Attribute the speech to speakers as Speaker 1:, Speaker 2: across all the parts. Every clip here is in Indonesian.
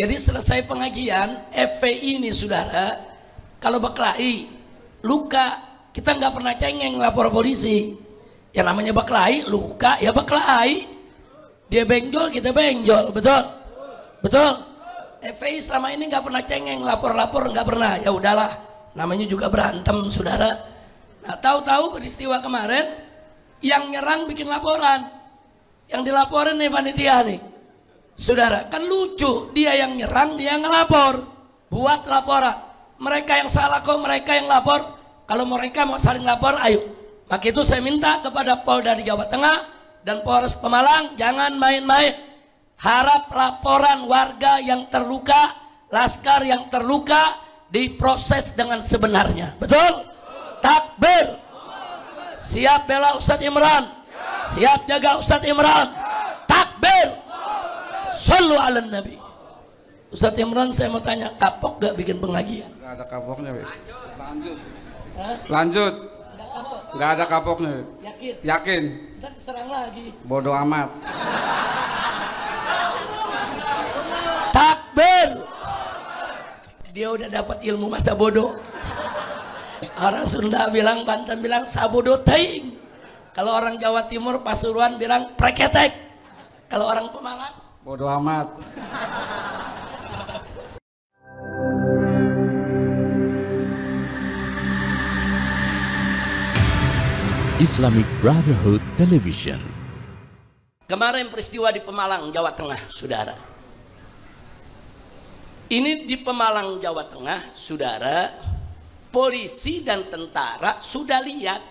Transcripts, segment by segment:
Speaker 1: Jadi selesai pengajian FPI ini saudara, kalau berkelahi luka kita nggak pernah cengeng lapor polisi. Yang namanya berkelahi luka ya berkelahi. Dia benjol kita benjol, betul? Betul? FPI selama ini nggak pernah cengeng lapor-lapor, nggak pernah. Ya udahlah, namanya juga berantem saudara. Nah tahu-tahu peristiwa kemarin yang nyerang bikin laporan, yang dilaporin nih panitia nih saudara. Kan lucu, dia yang nyerang dia ngelapor, buat laporan. Mereka yang salah kok, mereka yang lapor. Kalau mereka mau saling lapor ayo. Maka itu saya minta kepada Polda di Jawa Tengah dan Polres Pemalang jangan main-main. Harap laporan warga yang terluka, laskar yang terluka diproses dengan sebenarnya. Betul? Takbir. Siap bela Ustadz Imran. Siap jaga Ustadz Imran. Takbir. Sallu ala Nabi. Ustadz Imran saya mau tanya, kapok gak bikin pengajian?
Speaker 2: Gak ada kapoknya. Lanjut. Lanjut. Gak ada kapoknya.
Speaker 1: Yakin?
Speaker 2: Yakin.
Speaker 1: Dan serang lagi.
Speaker 2: Bodoh amat.
Speaker 1: Takbir. Dia udah dapat ilmu masa bodoh. Orang Sunda bilang, Banten bilang sabodo teing. Kalau orang Jawa Timur Pasuruan bilang preketek. Kalau orang Pemalang
Speaker 2: bodoh amat.
Speaker 3: Islamic Brotherhood Television.
Speaker 1: kemarin peristiwa di Pemalang, Jawa Tengah, saudara. Ini di Pemalang, Jawa Tengah, saudara. Polisi dan tentara sudah lihat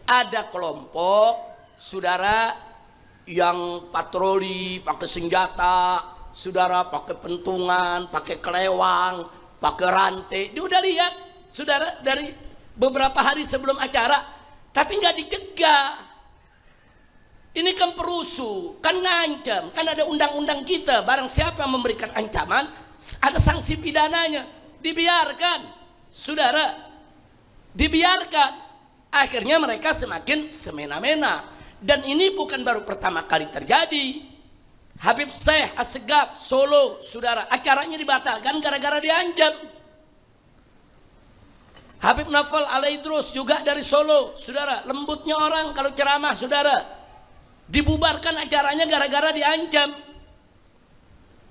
Speaker 1: ada kelompok, saudara, yang patroli pakai senjata, saudara, pakai pentungan, pakai kelewang, pakai rantai. Dia udah lihat, saudara, dari beberapa hari sebelum acara, tapi nggak dicegah. Ini kan perusuh, kan ngancam, kan ada undang-undang kita. Barang siapa yang memberikan ancaman, ada sanksi pidananya. Dibiarkan, saudara, dibiarkan. Akhirnya mereka semakin semena-mena. Dan ini bukan baru pertama kali terjadi. Habib Syekh Assegaf Solo, saudara, acaranya dibatalkan gara-gara diancam. Habib Naufal Alaidrus juga dari Solo, saudara, lembutnya orang kalau ceramah, saudara. Dibubarkan acaranya gara-gara diancam.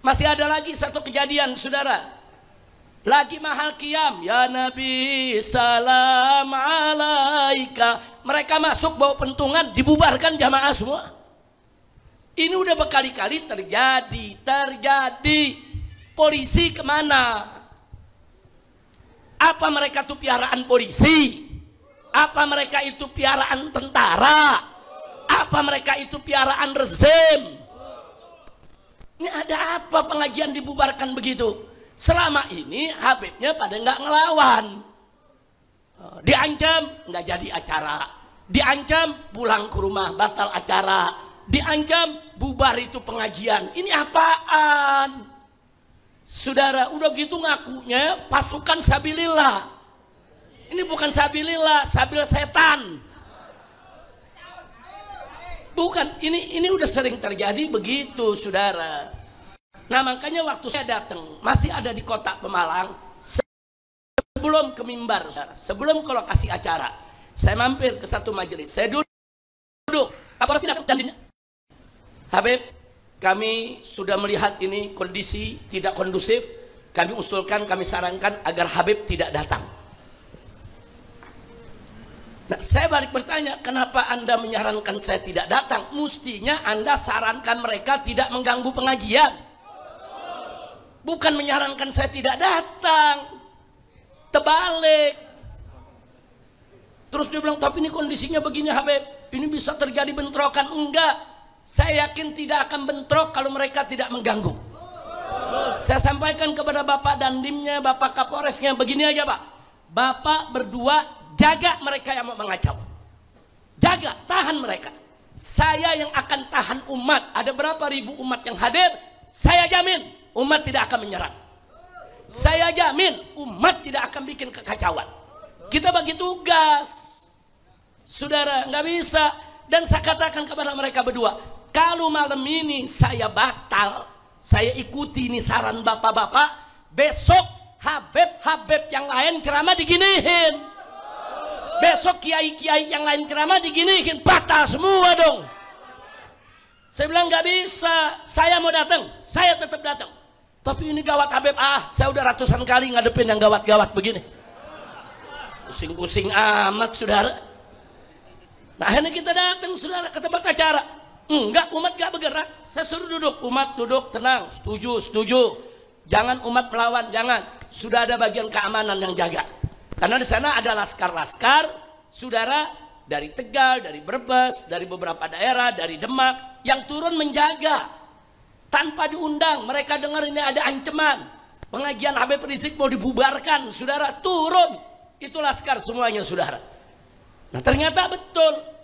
Speaker 1: Masih ada lagi satu kejadian, saudara. Lagi mahal qiyam, ya Nabi salam alaika. Mereka masuk bawa pentungan, dibubarkan jamaah semua. Ini udah berkali-kali terjadi. Polisi kemana? Apa mereka itu piaraan polisi? Apa mereka itu piaraan tentara? Apa mereka itu piaraan rezim? Ini ada apa pengajian dibubarkan begitu? Selama ini Habibnya pada nggak ngelawan. Diancam nggak jadi acara. Diancam pulang ke rumah batal acara. Diancam bubar itu pengajian. Ini apaan? Saudara, udah gitu ngakunya pasukan sabilillah. Ini bukan sabilillah, sabil setan. Bukan, ini udah sering terjadi begitu, saudara. Nah makanya waktu saya datang, masih ada di kota Pemalang, sebelum ke mimbar, saudara, sebelum ke lokasi acara, saya mampir ke satu majelis, saya duduk, Kapolres datang dan Habib, kami sudah melihat ini kondisi tidak kondusif, kami usulkan, kami sarankan agar Habib tidak datang. Nah, saya balik bertanya, kenapa Anda menyarankan saya tidak datang? Mestinya Anda sarankan mereka tidak mengganggu pengajian. Bukan menyarankan saya tidak datang. Terbalik. Terus dia bilang, tapi ini kondisinya begini Habib, ini bisa terjadi bentrokan. Enggak, saya yakin tidak akan bentrok kalau mereka tidak mengganggu. Saya sampaikan kepada Bapak Dandimnya, Bapak Kapolresnya, begini aja Pak. Bapak berdua jaga mereka yang mau mengacau. Jaga, tahan mereka. Saya yang akan tahan umat. Ada berapa ribu umat yang hadir, saya jamin umat tidak akan menyerang. Saya jamin umat tidak akan bikin kekacauan. Kita bagi tugas, saudara, nggak bisa. Dan saya katakan kepada mereka berdua, kalau malam ini saya batal, saya ikuti ini saran bapak-bapak, besok Habib yang lain ceramah diginiin. Besok kiai-kiai yang lain ceramah diginiin, batal semua dong. Saya bilang nggak bisa, saya mau datang, saya tetap datang. Tapi ini gawat Habib, saya udah ratusan kali ngadepin yang gawat-gawat begini. Pusing-pusing amat saudara. Nah akhirnya kita datang saudara ke tempat acara. Enggak, umat gak bergerak. Saya suruh duduk, umat duduk tenang, setuju. Jangan umat melawan, jangan. Sudah ada bagian keamanan yang jaga. Karena di sana ada laskar-laskar, saudara, dari Tegal, dari Brebes, dari beberapa daerah, dari Demak, yang turun menjaga. Tanpa diundang, mereka dengar ini ada ancaman. Pengajian Habib Rizik mau dibubarkan, saudara, turun. Itu laskar semuanya, saudara. Nah ternyata betul.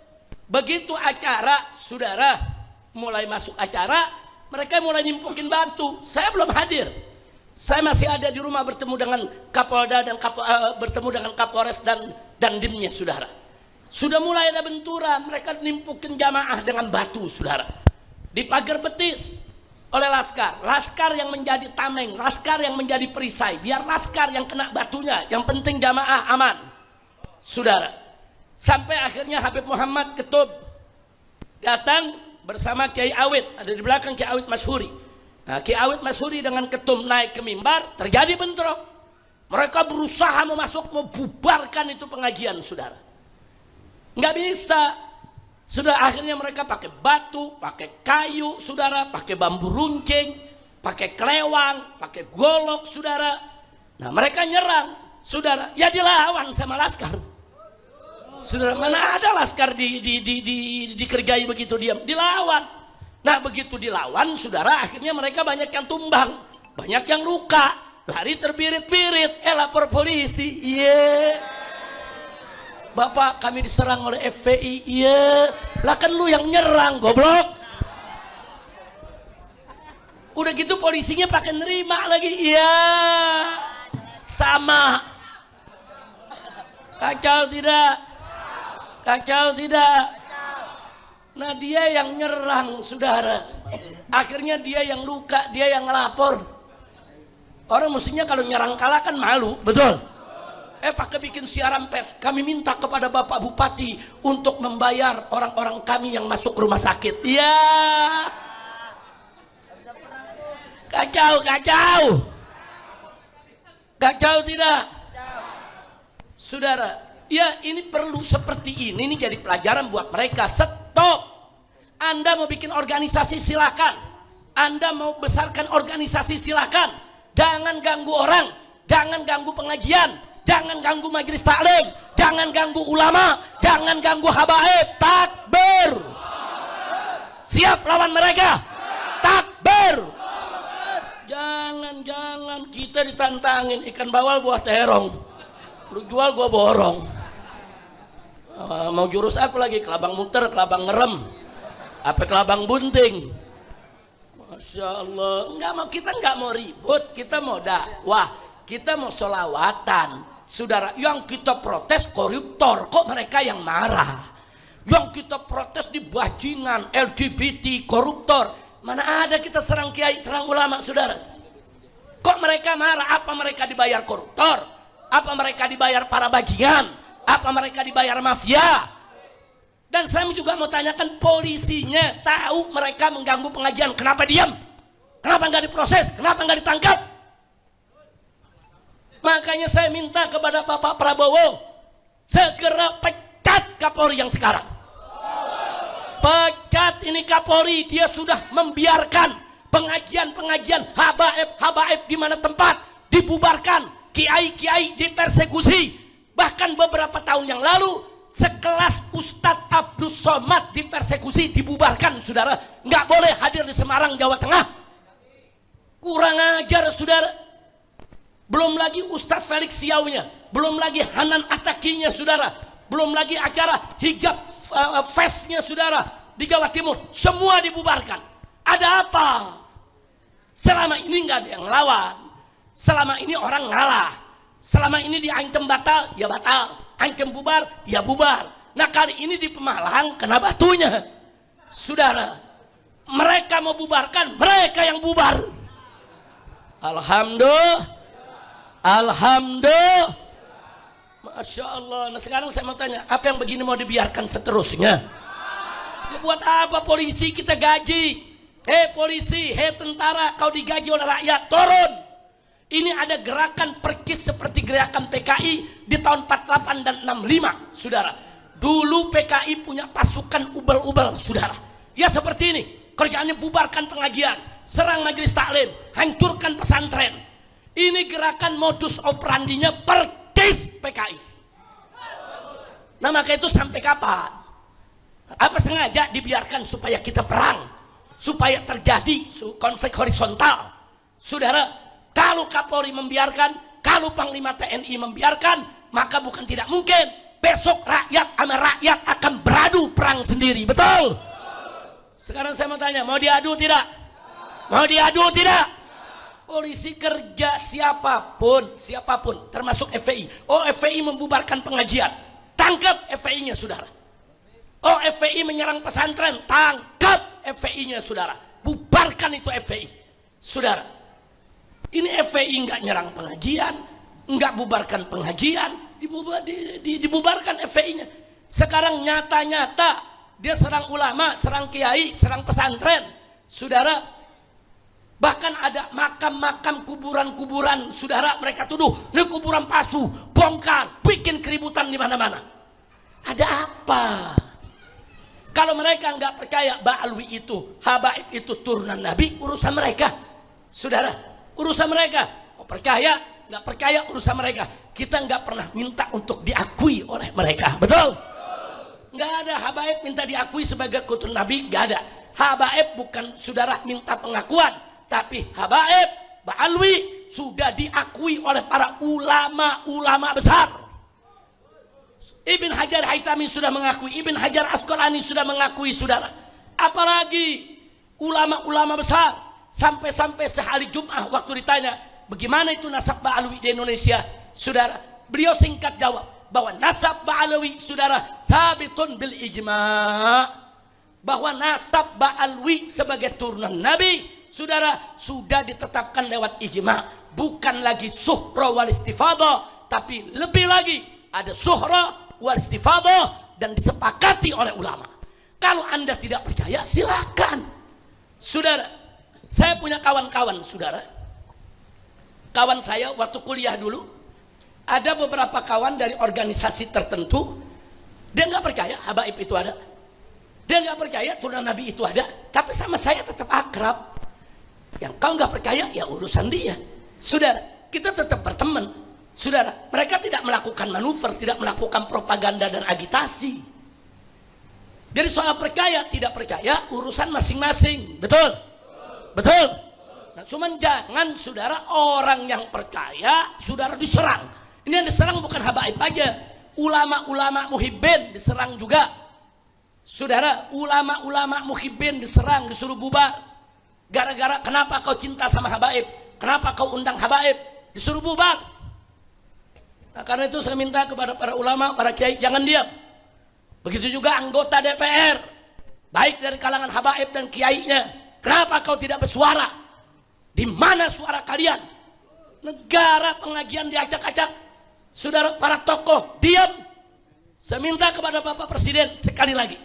Speaker 1: Begitu acara, saudara, mulai masuk acara, mereka mulai nimpukin batu. Saya belum hadir. Saya masih ada di rumah bertemu dengan Kapolda dan bertemu dengan Kapolres dan dimnya, saudara. Sudah mulai ada benturan, mereka nimpukin jamaah dengan batu, saudara. Di pagar betis oleh laskar. Laskar yang menjadi tameng, laskar yang menjadi perisai. Biar laskar yang kena batunya, yang penting jamaah aman, saudara. Sampai akhirnya Habib Muhammad Ketub datang bersama Kiai Awit, ada di belakang Kiai Awit Masyhuri. Nah, Kiai Awit Masyhuri dengan Ketum naik ke mimbar, terjadi bentrok. Mereka berusaha mau bubarkan itu pengajian, saudara. Nggak bisa. Sudah akhirnya mereka pakai batu, pakai kayu, saudara, pakai bambu runcing, pakai kelewang, pakai golok, saudara. Nah, mereka nyerang, saudara. Ya dilawan sama laskar. Saudara, mana ada laskar dikerjai begitu diam, dilawan. Nah begitu dilawan, saudara, akhirnya mereka banyak yang tumbang, banyak yang luka, lari terbirit-birit, lapor polisi. Bapak, kami diserang oleh FPI. Lah kan lu yang nyerang, goblok. Udah gitu polisinya pakai nerima lagi. Sama. Kacau tidak? Kacau tidak? Nah dia yang nyerang, saudara. Akhirnya dia yang luka, dia yang ngelapor. Orang mestinya kalau nyerang kalah kan malu, betul? Pakai bikin siaran pers. Kami minta kepada Bapak Bupati untuk membayar orang-orang kami yang masuk rumah sakit. Kacau. Kacau tidak? Saudara, ya ini perlu seperti ini jadi pelajaran buat mereka. Stop. Anda mau bikin organisasi silakan. Anda mau besarkan organisasi silakan. Jangan ganggu orang, jangan ganggu pengajian, jangan ganggu majelis taklim, jangan ganggu ulama, jangan ganggu habaib. Takbir. Siap lawan mereka. Takbir. Jangan kita ditantangin ikan bawal buah terong. Lu jual gua borong. Mau jurus apa lagi? Kelabang muter, kelabang ngerem, apa kelabang bunting. Masya Allah. Kita nggak mau ribut, kita mau dakwah, kita mau solawatan. Saudara, yang kita protes koruptor, kok mereka yang marah? Yang kita protes di bajingan, LGBT, koruptor. Mana ada kita serang kiai, serang ulama, saudara? Kok mereka marah? Apa mereka dibayar koruptor? Apa mereka dibayar para bajingan? Apa mereka dibayar mafia? Dan saya juga mau tanyakan, polisinya tahu mereka mengganggu pengajian, kenapa diam? Kenapa nggak diproses? Kenapa nggak ditangkap? Makanya saya minta kepada Bapak Prabowo, segera pecat Kapolri yang sekarang. Pecat ini Kapolri, dia sudah membiarkan pengajian-pengajian habaib di mana tempat dibubarkan, kiai-kiai dipersekusi. Bahkan beberapa tahun yang lalu sekelas Ustadz Abdus Somad dipersekusi, dibubarkan, saudara. Nggak boleh hadir di Semarang, Jawa Tengah. Kurang ajar, saudara. Belum lagi Ustadz Felix Siaunya, belum lagi Hanan Atakinya, saudara. Belum lagi acara hijab festnya, saudara, di Jawa Timur. Semua dibubarkan. Ada apa? Selama ini nggak ada yang lawan. Selama ini orang ngalah. Selama ini diancam batal, ya batal. Ancam bubar, ya bubar. Nah kali ini di Pemalang kena batunya. Saudara, mereka mau bubarkan, mereka yang bubar. Alhamdulillah. Alhamdulillah. Masya Allah. Nah sekarang saya mau tanya, apa yang begini mau dibiarkan seterusnya? Ya, buat apa polisi kita gaji? Hei polisi, hei tentara, kau digaji oleh rakyat, turun. Ini ada gerakan perkis seperti gerakan PKI di tahun 48 dan 65, saudara. Dulu PKI punya pasukan ubel-ubel, saudara. Ya seperti ini, kerjaannya bubarkan pengajian, serang majelis taklim, hancurkan pesantren. Ini gerakan modus operandinya perkis PKI. Nah maka itu sampai kapan? Apa sengaja dibiarkan supaya kita perang, supaya terjadi konflik horizontal, saudara? Kalau Kapolri membiarkan, kalau Panglima TNI membiarkan, maka bukan tidak mungkin besok rakyat sama rakyat akan beradu perang sendiri, betul? Sekarang saya mau tanya, mau diadu tidak? Mau diadu tidak? Polisi kerja siapapun, termasuk FPI. Oh FPI membubarkan pengajian, tangkap FPI-nya saudara. Oh FPI menyerang pesantren, tangkap FPI-nya saudara. Bubarkan itu FPI, saudara. Ini FPI nggak nyerang pengajian, nggak bubarkan pengajian, dibubarkan FPI-nya. Sekarang nyata-nyata dia serang ulama, serang kiai, serang pesantren, saudara. Bahkan ada makam-makam, kuburan-kuburan, saudara. Mereka tuduh ini kuburan palsu, bongkar, bikin keributan di mana-mana. Ada apa? Kalau mereka nggak percaya Ba'alwi itu, Habaib itu turunan Nabi, urusan mereka, saudara. Urusan mereka, mau percaya, nggak percaya urusan mereka. Kita nggak pernah minta untuk diakui oleh mereka, betul? Nggak ada Habaib minta diakui sebagai keturunan Nabi, nggak ada. Habaib bukan saudara minta pengakuan, tapi Habaib, Ba'alwi sudah diakui oleh para ulama-ulama besar. Ibn Hajar Haytami sudah mengakui, Ibn Hajar Asqalani sudah mengakui, saudara. Apalagi ulama-ulama besar. Sampai-sampai sehari Jum'ah waktu ditanya bagaimana itu nasab Ba'alwi di Indonesia, saudara, beliau singkat jawab bahwa nasab Ba'alwi, saudara, sabitun bil ijma', bahwa nasab Ba'alwi sebagai turunan Nabi, saudara, sudah ditetapkan lewat ijma', bukan lagi suhra wal istifadah, tapi lebih lagi ada suhra wal istifadah dan disepakati oleh ulama. Kalau Anda tidak percaya silakan, saudara. Saya punya kawan-kawan, saudara. Kawan saya waktu kuliah dulu, ada beberapa kawan dari organisasi tertentu, dia nggak percaya Habaib itu ada, dia nggak percaya turunan Nabi itu ada, tapi sama saya tetap akrab. Yang kau nggak percaya, ya urusan dia, saudara. Kita tetap berteman, saudara. Mereka tidak melakukan manuver, tidak melakukan propaganda dan agitasi. Jadi soal percaya tidak percaya urusan masing-masing, betul? Betul. Nah, cuman jangan saudara orang yang percaya saudara diserang. Ini yang diserang bukan Habaib aja, ulama-ulama muhibbin diserang juga. Saudara, ulama-ulama muhibbin diserang, disuruh bubar. Gara-gara kenapa kau cinta sama Habaib? Kenapa kau undang Habaib? Disuruh bubar. Nah, karena itu saya minta kepada para ulama, para kiai jangan diam. Begitu juga anggota DPR, baik dari kalangan Habaib dan kiainya. Kenapa kau tidak bersuara? Di mana suara kalian? Negara pengajian diacak-acak, saudara, para tokoh diam. Saya minta kepada Bapak Presiden sekali lagi,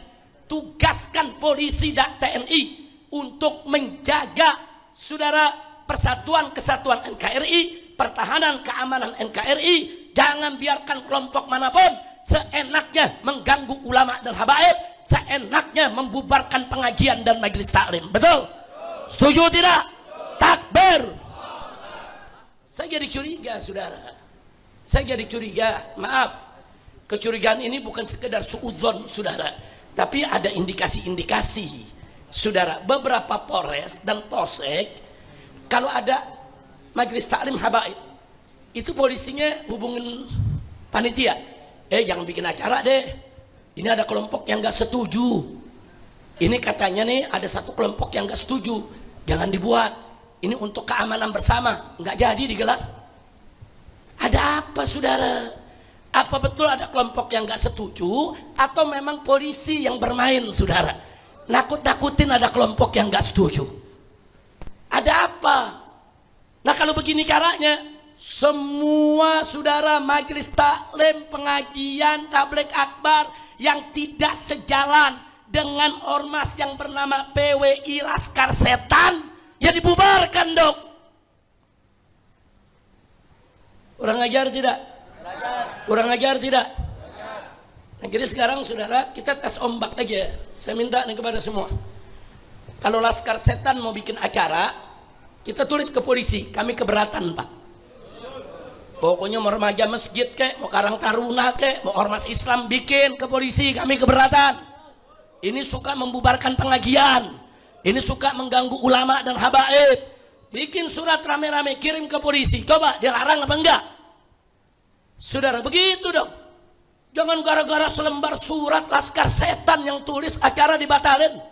Speaker 1: tugaskan polisi dan TNI untuk menjaga, saudara, persatuan kesatuan NKRI, pertahanan keamanan NKRI. Jangan biarkan kelompok manapun seenaknya mengganggu ulama dan habaib, seenaknya membubarkan pengajian dan majelis taklim. Betul? Setuju tidak? Takbir. Saya jadi curiga, saudara. Saya jadi curiga. Maaf, kecurigaan ini bukan sekedar suudzon, saudara, tapi ada indikasi-indikasi, saudara. Beberapa Polres dan Polsek, kalau ada majelis taklim habaib, itu polisinya hubungin panitia. Jangan bikin acara deh. Ini ada kelompok yang gak setuju. Ini katanya nih ada satu kelompok yang gak setuju. Jangan dibuat. Ini untuk keamanan bersama. Gak jadi digelar. Ada apa, saudara? Apa betul ada kelompok yang gak setuju? Atau memang polisi yang bermain, saudara? Nakut-nakutin ada kelompok yang gak setuju. Ada apa? Nah kalau begini caranya, semua saudara majelis taklim, pengajian, tabligh akbar yang tidak sejalan dengan ormas yang bernama PWI Laskar Setan, ya dibubarkan dong. Kurang ajar tidak? Kurang ajar tidak? Nah, jadi sekarang saudara, kita tes ombak aja. Saya minta nih kepada semua, kalau Laskar Setan mau bikin acara, kita tulis ke polisi, kami keberatan Pak. Pokoknya mau remaja masjid kek, mau Karang Taruna kek, mau ormas Islam, bikin ke polisi, kami keberatan. Ini suka membubarkan pengajian, ini suka mengganggu ulama dan habaib. Bikin surat rame-rame, kirim ke polisi, coba dia larang apa enggak? Saudara, begitu dong. Jangan gara-gara selembar surat Laskar Setan yang tulis acara dibatalin.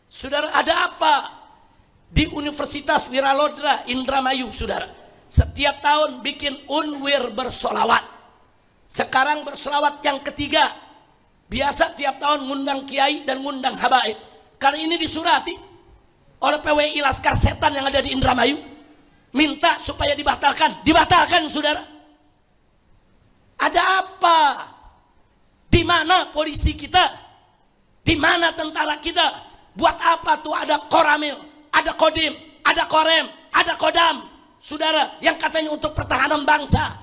Speaker 1: Saudara, ada apa? Di Universitas Wiralodra Indramayu, saudara, setiap tahun bikin unwir bersolawat. Sekarang bersolawat yang ketiga. Biasa tiap tahun ngundang kiai dan ngundang habaib. Kali ini disurati oleh PWI Laskar Setan yang ada di Indramayu, minta supaya dibatalkan. Dibatalkan, saudara. Ada apa? Di mana polisi kita? Di mana tentara kita? Buat apa tuh ada Koramil, ada Kodim, ada Korem, ada Kodam, saudara, yang katanya untuk pertahanan bangsa.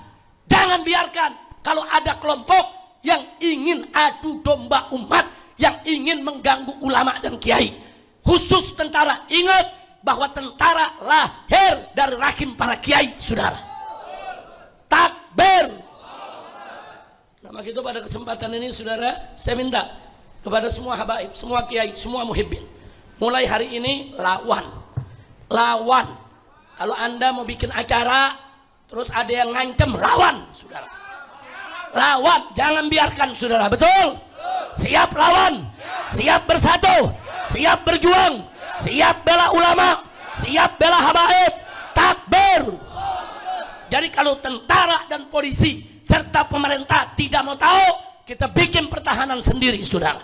Speaker 1: Jangan biarkan kalau ada kelompok yang ingin adu domba umat, yang ingin mengganggu ulama dan kiai, khusus tentara. Ingat bahwa tentara lahir dari rahim para kiai, saudara. Takbir. Nah, maka itu pada kesempatan ini, saudara, saya minta kepada semua habaib, semua kiai, semua muhibbin, mulai hari ini lawan. Kalau Anda mau bikin acara terus ada yang ngancem, lawan, saudara. Lawan, jangan biarkan, saudara. Betul? Siap lawan, siap bersatu, siap berjuang, siap bela ulama, siap bela habaib. Takbir. Jadi kalau tentara dan polisi serta pemerintah tidak mau tahu, kita bikin pertahanan sendiri, saudara.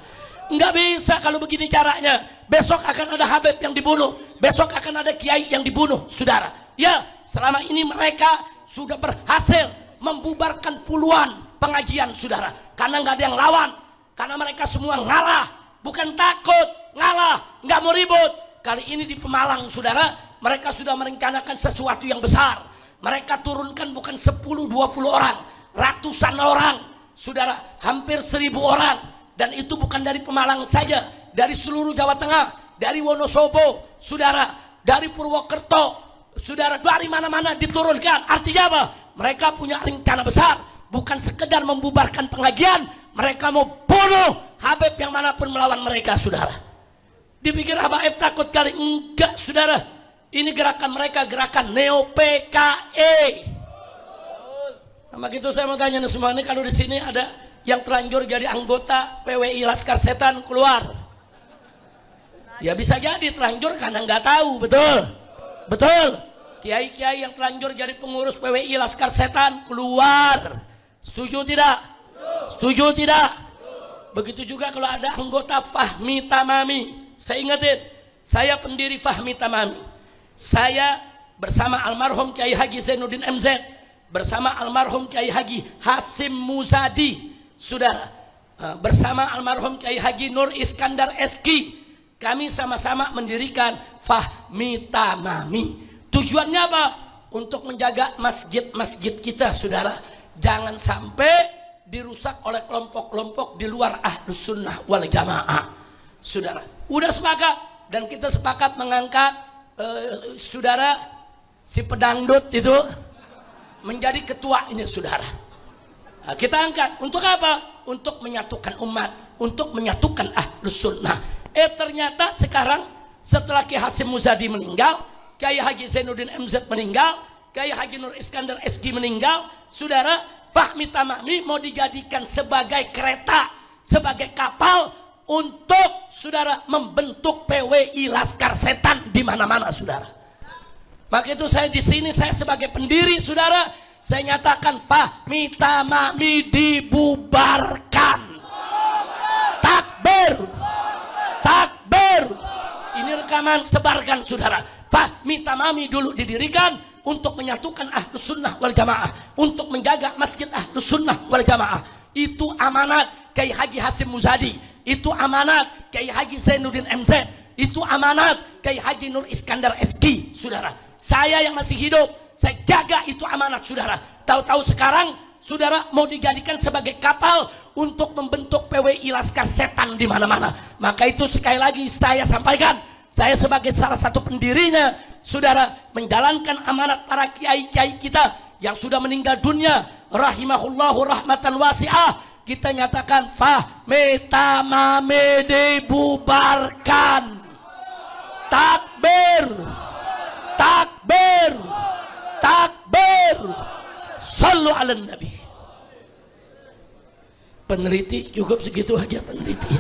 Speaker 1: Nggak bisa kalau begini caranya. Besok akan ada habib yang dibunuh, besok akan ada kiai yang dibunuh, saudara. Ya, selama ini mereka sudah berhasil membubarkan puluhan pengajian, saudara, karena nggak ada yang lawan, karena mereka semua ngalah, bukan takut, ngalah, nggak mau ribut. Kali ini di Pemalang, saudara, mereka sudah merencanakan sesuatu yang besar. Mereka turunkan bukan 10-20 orang, ratusan orang, saudara, hampir 1000 orang. Dan itu bukan dari Pemalang saja, dari seluruh Jawa Tengah, dari Wonosobo, saudara, dari Purwokerto, saudara, dari mana-mana diturunkan. Artinya apa? Mereka punya rencana besar, bukan sekedar membubarkan pengajian, mereka mau bunuh habib yang manapun melawan mereka, saudara. Dipikir habaib takut kali? Enggak, saudara. Ini gerakan mereka, gerakan Neo PKE. Nah, begitu saya mau tanya semua ini, kalau di sini ada yang telanjur jadi anggota PWI Laskar Setan, keluar. Ya bisa jadi telanjur karena nggak tahu, betul, betul. Kiai-kiai yang telanjur jadi pengurus PWI Laskar Setan, keluar. Setuju tidak? Setuju tidak? Begitu juga kalau ada anggota Fahmi Tamami. Saya ingetin, saya pendiri Fahmi Tamami. Saya bersama almarhum Kiai Haji Zainuddin MZ, bersama almarhum Kiai Haji Hasim Muzadi, saudara, bersama almarhum Kiai Haji Nur Iskandar Eski, kami sama-sama mendirikan Fahmi Tamami. Tujuannya apa? Untuk menjaga masjid-masjid kita, saudara. Jangan sampai dirusak oleh kelompok-kelompok di luar Ahlus Sunnah wal Jamaah, saudara. Udah sepakat, dan kita sepakat mengangkat saudara si pedangdut itu menjadi ketuanya, saudara. Nah, kita angkat untuk apa? Untuk menyatukan umat, untuk menyatukan Ahlus Sunnah. Ternyata sekarang setelah Kiai Hasim Muzadi meninggal, Kiai Haji Zainuddin MZ meninggal, Kiai Haji Nur Iskandar Eski meninggal, saudara, Fahmi Tamami mau dijadikan sebagai kereta, sebagai kapal untuk, saudara, membentuk PWI Laskar Setan di mana-mana, saudara. Maka itu saya di sini, saya sebagai pendiri, saudara, saya nyatakan Fahmi Tamami dibubarkan. Takbir, takbir. Ini rekaman, sebarkan, saudara. Fahmi Tamami dulu didirikan untuk menyatukan Ahlus Sunnah wal Jamaah, untuk menjaga Masjid Ahlus Sunnah wal Jamaah. Itu amanat Kiai Haji Hasyim Muzadi, itu amanat Kiai Haji Zainuddin MZ, itu amanat Kiai Haji Nur Iskandar SQ, saudara. Saya yang masih hidup, saya jaga itu amanat, saudara. Tahu-tahu sekarang, saudara, mau dijadikan sebagai kapal untuk membentuk PWI Laskar Setan di mana-mana. Maka itu sekali lagi saya sampaikan, saya sebagai salah satu pendirinya, saudara, menjalankan amanat para kiai-kiai kita yang sudah meninggal dunia, rahimahullahu rahmatan wasi'ah. Kita nyatakan fahmetamame dibubarkan. Takbir, takbir, takbir. Sallu ala nabi. Peneliti cukup segitu aja peneliti.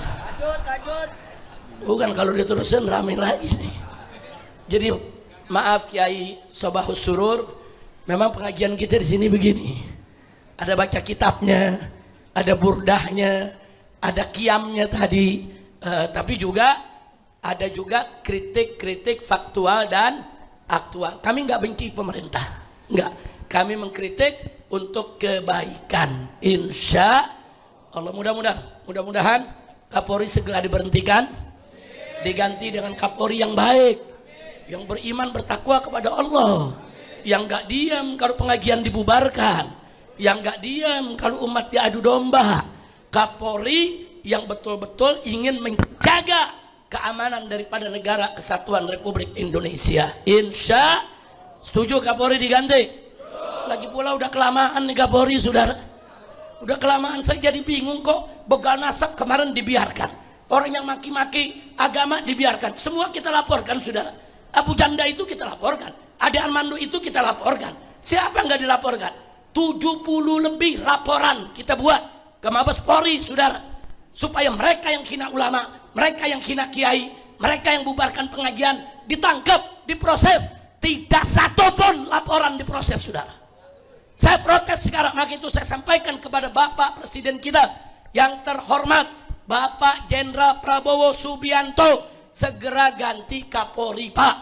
Speaker 1: Bukan kalau diterusin ramai lagi nih. Jadi maaf Kiai Sobahus Surur, memang pengajian kita di sini begini. Ada baca kitabnya, ada burdahnya, ada qiyamnya tadi, tapi juga ada juga kritik-kritik faktual dan aktual. Kami nggak benci pemerintah, nggak. Kami mengkritik untuk kebaikan. Insya Allah, mudah-mudahan Kapolri segera diberhentikan, diganti dengan Kapolri yang baik, yang beriman bertakwa kepada Allah, yang nggak diam kalau pengajian dibubarkan, yang gak diam kalau umat diadu domba. Kapolri yang betul-betul ingin menjaga keamanan daripada negara kesatuan Republik Indonesia. Insya setuju Kapolri diganti. Lagi pula udah kelamaan nih Kapolri, saudara. Udah kelamaan, saya jadi bingung kok. Begal nasab kemarin dibiarkan, orang yang maki-maki agama dibiarkan. Semua kita laporkan, saudara. Abu Janda itu kita laporkan, Ade Armando itu kita laporkan. Siapa yang gak dilaporkan? 70 lebih laporan kita buat ke Mabes Polri, saudara, supaya mereka yang hina ulama, mereka yang hina kiai, mereka yang bubarkan pengajian ditangkap, diproses. Tidak satu pun laporan diproses, saudara. Saya protes sekarang. Maka itu saya sampaikan kepada Bapak Presiden kita yang terhormat, Bapak Jenderal Prabowo Subianto, segera ganti Kapolri, Pak.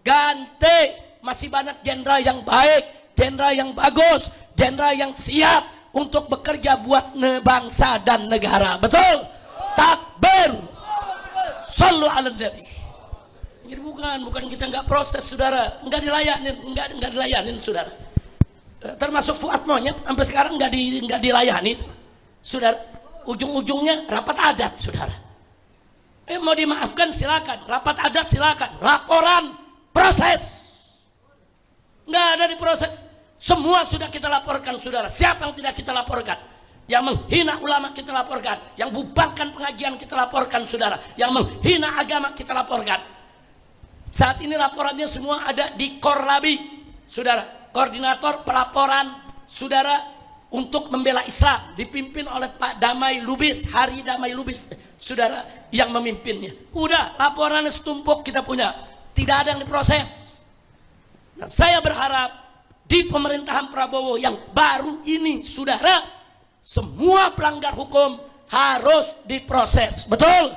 Speaker 1: Ganti, masih banyak jenderal yang baik, jenderal yang bagus, jenderal yang siap untuk bekerja buat bangsa dan negara. Betul? Takbir. Sallu ala nabi. Jadi bukan kita nggak proses, saudara, nggak dilayanin, saudara. Termasuk Fuad Monyet sampai sekarang nggak dilayani, saudara. Ujung-ujungnya rapat adat, saudara. Mau dimaafkan silakan, rapat adat silakan, laporan proses. Nggak ada diproses. Semua sudah kita laporkan, saudara. Siapa yang tidak kita laporkan? Yang menghina ulama kita laporkan, yang bubarkan pengajian kita laporkan, saudara. Yang menghina agama kita laporkan. Saat ini laporannya semua ada di Korlabi, saudara. Koordinator pelaporan, saudara, untuk membela Islam dipimpin oleh Pak Damai Lubis, Hari Damai Lubis, saudara, yang memimpinnya. Udah, laporannya setumpuk kita punya, tidak ada yang diproses. Nah, saya berharap di pemerintahan Prabowo yang baru ini, saudara, semua pelanggar hukum harus diproses. Betul?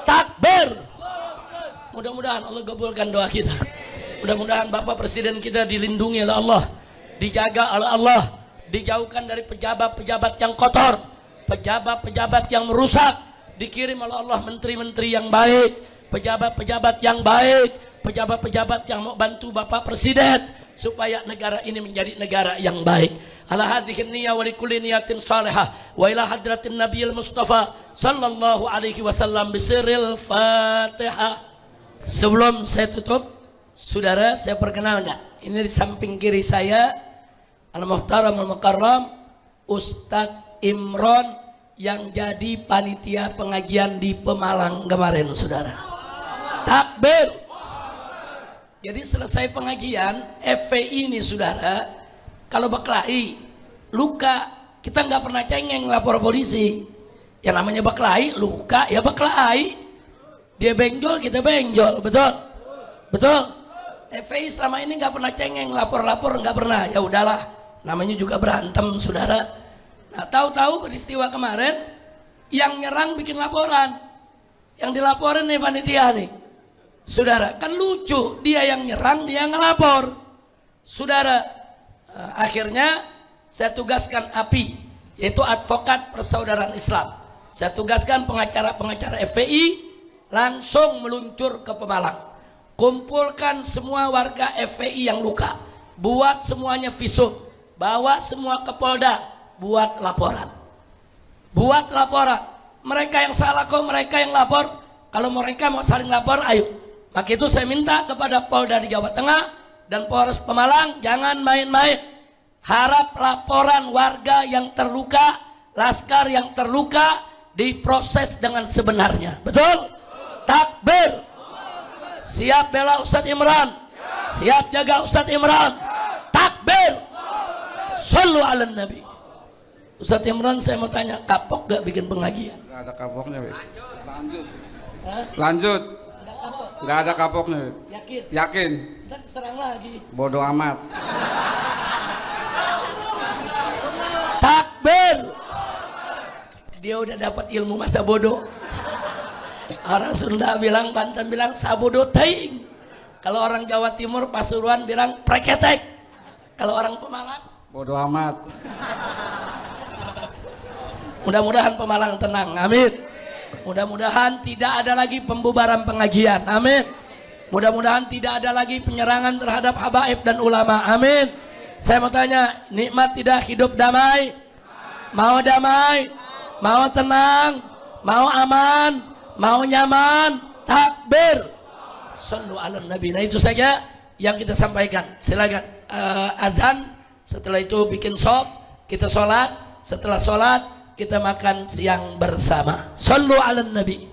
Speaker 1: Takbir. Mudah-mudahan Allah kabulkan doa kita. Mudah-mudahan Bapak Presiden kita dilindungi oleh Allah, dijaga oleh Allah, dijauhkan dari pejabat-pejabat yang kotor, pejabat-pejabat yang merusak, dikirim oleh Allah menteri-menteri yang baik, pejabat-pejabat yang baik, pejabat-pejabat yang mau bantu Bapak Presiden supaya negara ini menjadi negara yang baik. Ala hadhihi niyya wa likulli niyatin salihah wa ila hadratin nabiyil mustafa sallallahu alaihi wasallam bisirril Fatihah. Sebelum saya tutup, saudara, saya perkenalkan. Ini di samping kiri saya Al-Muhtaram Al-Mukarram Ustadz Imron yang jadi panitia pengajian di Pemalang kemarin, saudara. Takbir. Jadi selesai pengajian FPI ini, saudara, kalau berkelahi luka, kita nggak pernah cengeng lapor polisi. Yang namanya berkelahi luka ya berkelahi. Dia benjol, kita benjol, betul? Betul? FPI selama ini nggak pernah cengeng, lapor-lapor nggak pernah. Ya udahlah, namanya juga berantem, saudara. Nah, tahu-tahu peristiwa kemarin yang nyerang bikin laporan, yang dilaporin nih panitia nih, saudara. Kan lucu, dia yang nyerang, dia yang ngelapor. Saudara, akhirnya saya tugaskan API, yaitu Advokat Persaudaraan Islam. Saya tugaskan pengacara-pengacara FPI langsung meluncur ke Pemalang. Kumpulkan semua warga FPI yang luka, buat semuanya visum, bawa semua ke Polda, buat laporan. Buat laporan. Mereka yang salah kok, mereka yang lapor. Kalau mereka mau saling lapor, ayo. Maka itu saya minta kepada Polda di Jawa Tengah dan Polres Pemalang, jangan main-main. Harap laporan warga yang terluka, laskar yang terluka diproses dengan sebenarnya. Betul? Takbir. Siap bela Ustadz Imran. Siap jaga Ustadz Imran. Takbir. Sallu ala Nabi. Ustadz Imran, saya mau tanya, kapok gak bikin pengajian?
Speaker 2: Gak ada kapoknya. Lanjut. Gak ada kapoknya.
Speaker 1: Yakin?
Speaker 2: Yakin.
Speaker 1: Dan serang lagi.
Speaker 2: Bodoh amat.
Speaker 1: Takbir. Dia udah dapat ilmu masa bodoh. Orang Sunda bilang, Banten bilang sabodo teing. Kalau orang Jawa Timur, Pasuruan bilang preketek. Kalau orang Pemalang,
Speaker 2: Bodoh amat.
Speaker 1: mudah-mudahan Pemalang tenang, amin. Mudah-mudahan tidak ada lagi pembubaran pengajian, amin. Mudah-mudahan tidak ada lagi penyerangan terhadap habaib dan ulama, amin. Saya mau tanya, nikmat tidak hidup damai? Mau damai? Mau tenang? Mau aman? Mau nyaman? Takbir. Sallu ala Nabi. Nah, itu saja yang kita sampaikan. Silakan adzan, setelah itu bikin soft, kita sholat, setelah sholat kita makan siang bersama. Sallu ala Nabi.